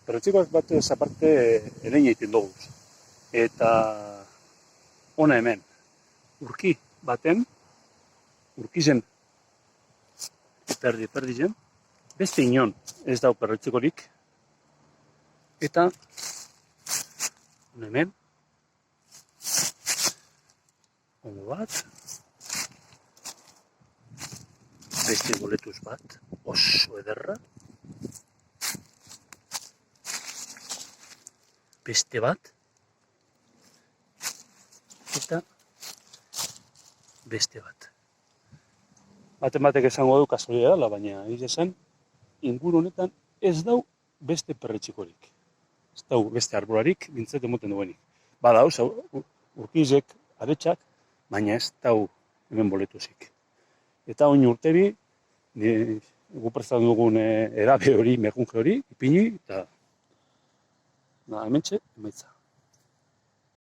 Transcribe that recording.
perretxikoak bat aparte elein egiten dugu. Eta ona hemen, urki baten, urkizen perdi zen, beste inon ez dau perretxikorik. Eta ona hemen, ondo bat, beste boletuz bat, oso ederra. Beste bat, eta beste bat. Batek esango du kasualia dela, baina egia esan, inguru honetan ez dau beste perretxikorik. Ez dau beste arbolarik, bintzat emoten duenik. Badau, urkizek, abetxak, baina ez dau hemen boletuzik. Eta oin urtebi, gu prestan dugun edabe hori, merkunge hori, ipini, eta hementxe, emaitza.